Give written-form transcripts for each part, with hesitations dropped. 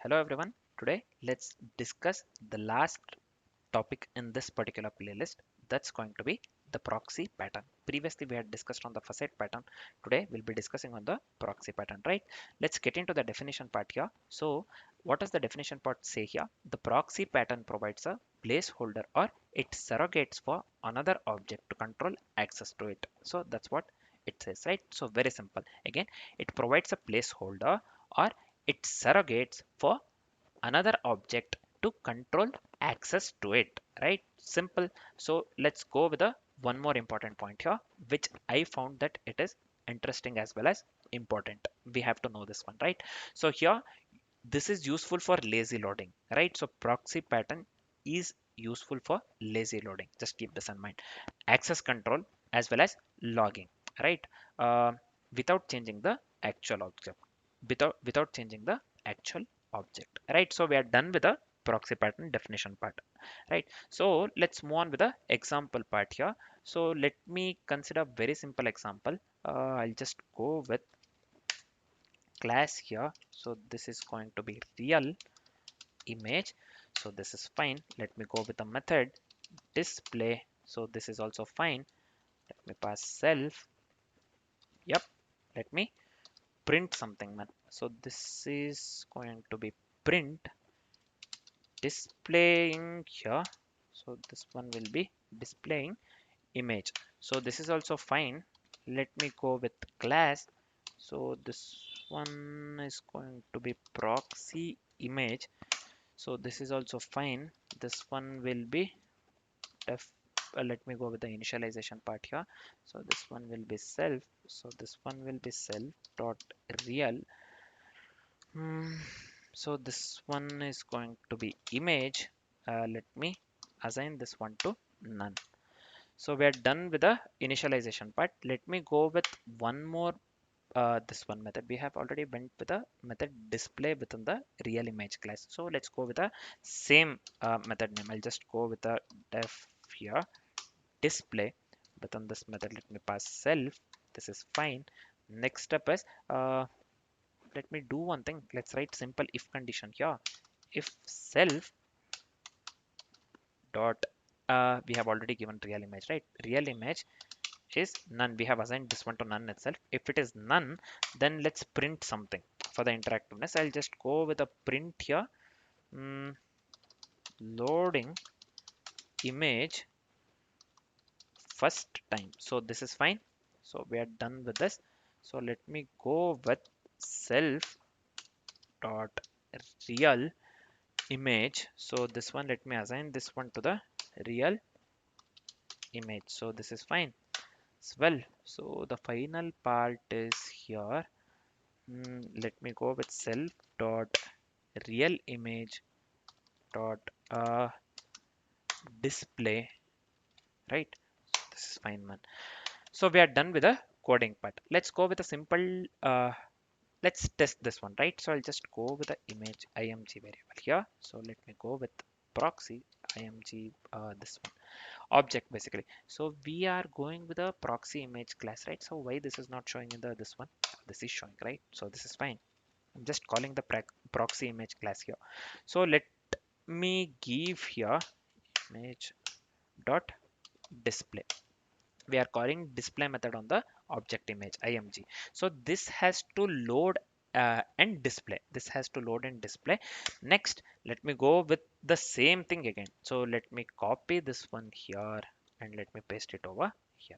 Hello everyone. Today let's discuss the last topic in this particular playlist. That's going to be the proxy pattern. Previously we had discussed on the facet pattern. Today we'll be discussing on the proxy pattern, right? Let's get into the definition part here. So what does the definition part say here? The proxy pattern provides a placeholder or it surrogates for another object to control access to it. So that's what it says, right? So very simple. Again, it provides a placeholder or it surrogates for another object to control access to it, right? Simple. So let's go with a one more important point here, which I found that it is interesting as well as important. We have to know this one, right? So here this is useful for lazy loading, right? So proxy pattern is useful for lazy loading. Just keep this in mind. Access control as well as logging, right? uh, without changing the actual object, without changing the actual object, right? So we are done with the proxy pattern definition part, right? So let's move on with the example part here. So let me consider very simple example. I'll just go with class here. So this is going to be real image. So this is fine. Let me go with the method display. So this is also fine. Let me pass self. Yep. Let me print something, man. So this is going to be print displaying here. So this one will be displaying image. So this is also fine. Let me go with class. So this one is going to be proxy image. So this is also fine. This one will be def let me go with the initialization part here. So this one will be self. So this one will be self dot real. Hmm. So this one is going to be image. Let me assign this one to none. So we are done with the initialization part. Let me go with one more this one method. We have already went with the method display within the real image class. So let's go with the same method name. I'll just go with the def here display within this method. Let me pass self. This is fine. Next step is let me do one thing. Let's write simple if condition here. If self dot we have already given real image, right? Real image is none. We have assigned this one to none itself. If it is none, then let's print something for the interactiveness. I'll just go with a print here. Mm, loading image first time. So this is fine. So we are done with this. So let me go with self dot real image. So this one, let me assign this one to the real image. So this is fine as well. So the final part is here. Let me go with self dot real image dot display, right? So this is fine, man. So we are done with the coding part. Let's go with a simple let's test this one, right? So I'll just go with the image img variable here. So let me go with proxy img this one object basically. So we are going with a proxy image class, right? So why this is not showing in the this one? This is showing, right? So this is fine. I'm just calling the proxy image class here. So let me give here image dot display. We are calling display method on the object image img. So this has to load and display. This has to load and display. Next, let me go with the same thing again. So let me copy this one here and let me paste it over here.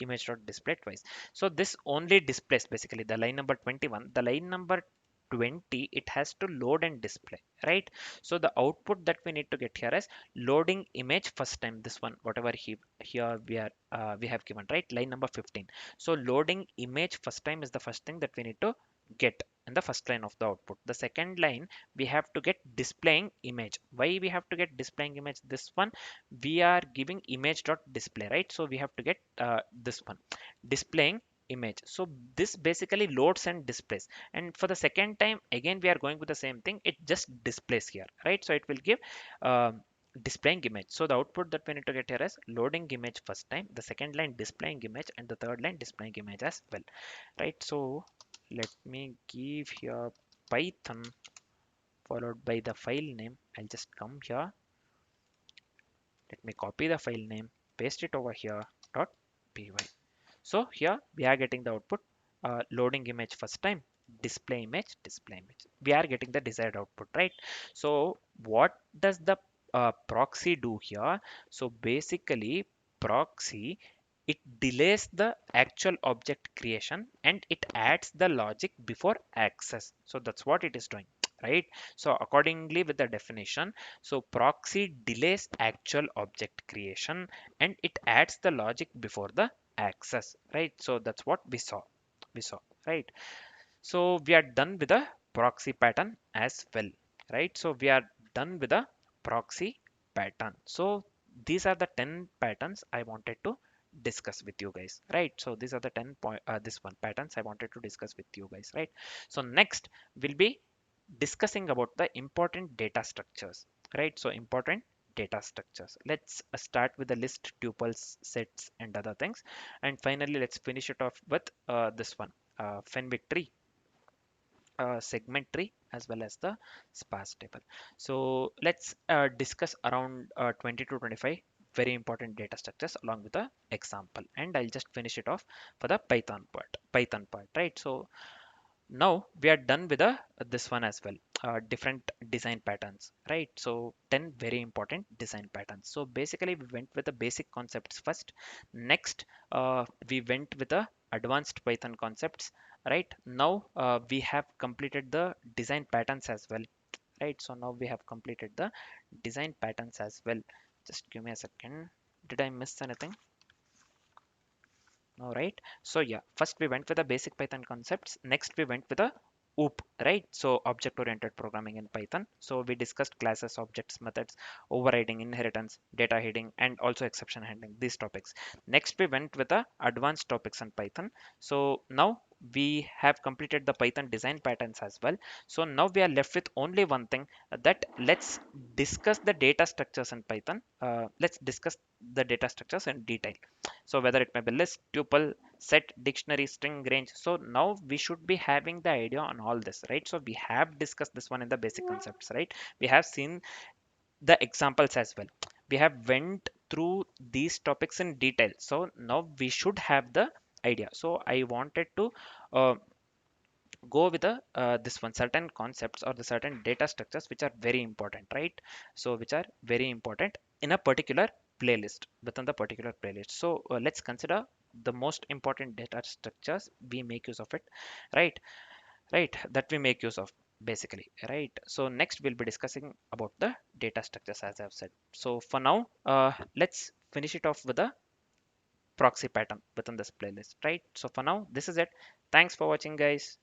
Image dot display twice. So this only displays basically the line number 21. The line number 20, it has to load and display, right? So the output that we need to get here is loading image first time. This one, whatever here we have given, right? Line number 15. So loading image first time is the first thing that we need to get in the first line of the output. The second line, we have to get displaying image. Why we have to get displaying image? This one, we are giving image dot display, right? So we have to get this one displaying image. So this basically loads and displays. And for the second time, again we are going with the same thing. It just displays here, right? So it will give displaying image. So the output that we need to get here is loading image first time, the second line displaying image, and the third line displaying image as well, right? So let me give here python followed by the file name. I'll just come here. Let me copy the file name, paste it over here, .py. So here we are getting the output, loading image first time, display image, display image. We are getting the desired output, right? So what does the proxy do here? So basically, proxy, it delays the actual object creation and it adds the logic before access. So that's what it is doing, right? So accordingly with the definition, so proxy delays actual object creation and it adds the logic before the access, right? So that's what we saw, right? So we are done with the proxy pattern as well, right? So we are done with the proxy pattern. So these are the 10 patterns I wanted to discuss with you guys, right? So these are the 10 this one patterns I wanted to discuss with you guys, right? So next we'll be discussing about the important data structures, right? So important data structures. Let's start with the list, tuples, sets, and other things. And finally, let's finish it off with this one, Fenwick tree, segment tree, as well as the sparse table. So let's discuss around 20 to 25 very important data structures along with the example. And I'll just finish it off for the Python part, right? So now we are done with this one as well, different design patterns, right? So 10 very important design patterns. So basically we went with the basic concepts first. Next we went with the advanced Python concepts. Right now we have completed the design patterns as well, right? So now we have completed the design patterns as well. Just give me a second. Did I miss anything? All right. So yeah, first we went with the basic Python concepts. Next we went with the OOP, right? So object-oriented programming in Python. So we discussed classes, objects, methods, overriding, inheritance, data hiding, and also exception handling, these topics. Next we went with the advanced topics in Python. So now we have completed the Python design patterns as well. So now we are left with only one thing, that let's discuss the data structures in Python. Let's discuss the data structures in detail. So whether it may be list, tuple, set, dictionary, string, range. So now we should be having the idea on all this, right? So we have discussed this one in the basic concepts, right? We have seen the examples as well. We have went through these topics in detail. So now we should have the idea. So I wanted to uh, go with the this one certain concepts or the certain data structures which are very important, right? So which are very important in a particular playlist, within the particular playlist. So let's consider the most important data structures we make use of it, right? Right, that we make use of basically, right? So next we'll be discussing about the data structures as I've said. So for now let's finish it off with the proxy pattern within this playlist, right? So for now this is it. Thanks for watching, guys.